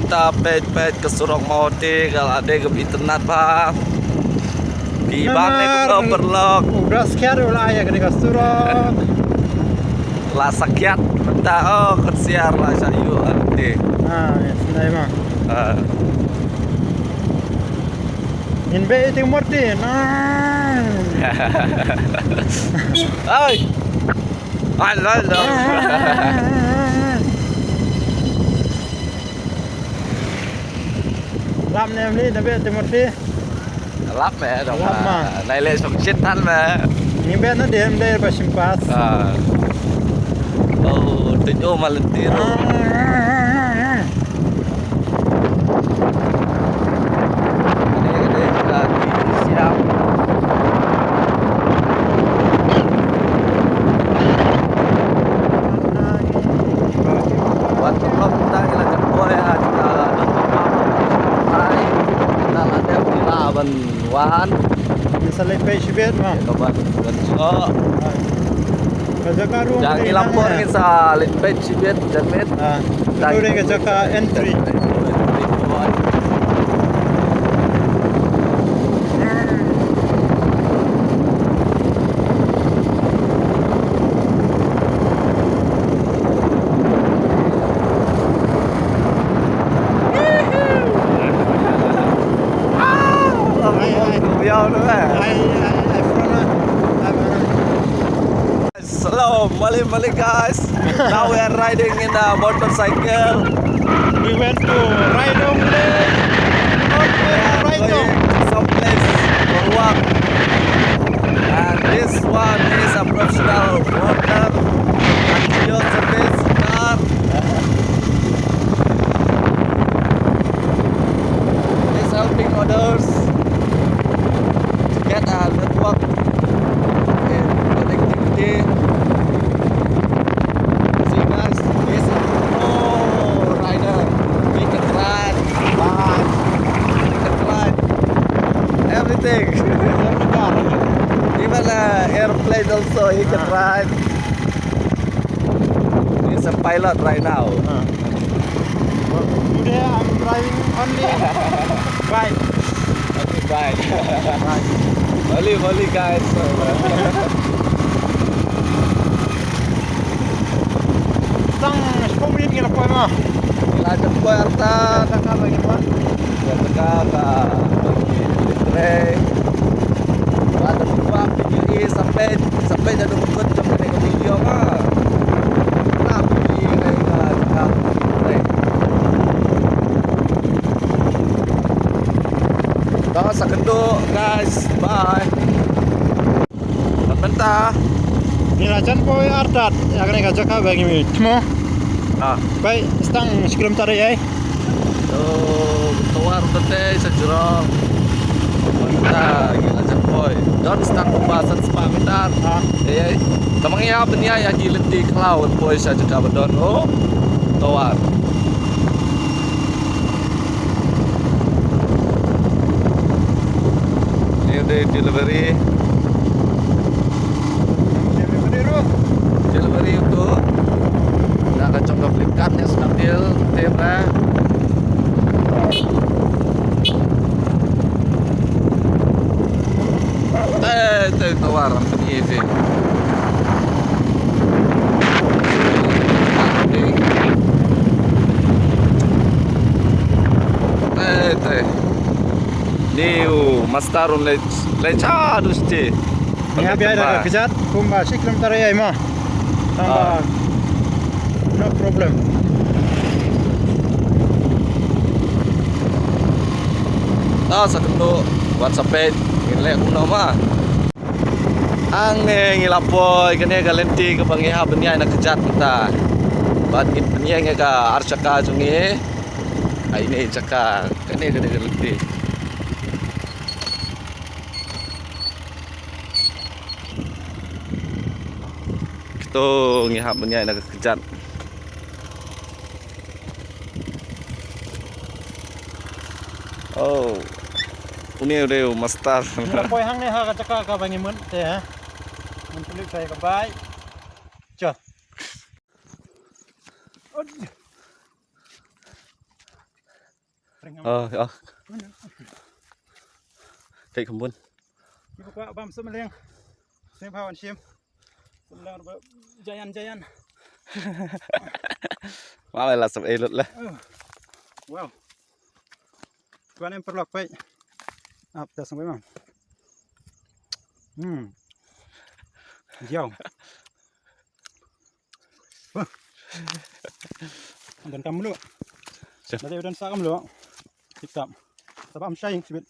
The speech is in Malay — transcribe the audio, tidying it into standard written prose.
kita pet ke Surong Mauti kalau ada ke internet bang. Di bang itu overlock. Udah sekian ulah ya ke Surong. Lah sekian benda kersiar lah sayu nanti. Ya sudah emang. In be itu murti. Oi. Halo. Làm nem đi, nó biết một tí. Lắp mẹ đồng Lắp mà. Này lên sống chết thanh mà. Nhưng biết nó điểm đây và simpas. Tình ô mà lên tiền rồi. Wan, misalnya page bed mah. Kapan? Oh, kerja room. jangan lapor kita salin page bed jamet. Udah kerja entry. Hello, Mali guys. Now we are riding in a motorcycle. We went to Raidong Lake. Going some place for work. And this one is a professional worker. And he also builds car. He's helping others to get a network in connectivity. See guys, this is rider. He can ride, bike, he can ride everything. Even airplane also he can ride. He's a pilot right now. Today I'm driving only bike. Okay, bye. Only guys. Sang 10 menit kita poin mah. Ila cepoy arta Kakak bagaimana? teka ka litre. Ada dua PGI sampai jadi ikut sampai ke video mah. Nah, ini ka litre. Tahu sakendo guys. Bye. Bentar. Nilacan poin ardat. Akan kerja kakak bagaimana? Cuma. Baik, setang sekilam tarik ya. Keluar betul sejurang. Bentar, gila cepoy. Don stang pembahasan sepamitan. Tamang ya benya ya jilid di cloud boy saja juga bedon. Keluar. Ini udah delivery. Delivery itu. Udah kacang ke flipkartnya stabil, tera. Keluar ini sih. Niu mastarun lecadus ti. Nga biaya dah kejat, kumba sekilam tarik ya mah. Tambah. No problem. Tahu sakendo WhatsApp ini uno mah. Ang ngilapoy kani galenti ke bangiha benya na kejat kita. Bat benya nga arcaka jungi. Ini caka kani galenti. Kita ngihap benya na kejat. Oh. Ini udah master. Poin hang ni ha kacak ka bagaimana teh ha. Mentulik saya ke baik. Cah. Kayak kembun. Ibu kau bam semeleng. Saya bawa sim. Semeleng jayan. Mau lah sab elut lah. Wow. Tuan em perlu apa? Apa sampai mana? Jauh. Dan kamu lu. Nanti udah sakam lu. Hitam. Tapi am sayang sibit.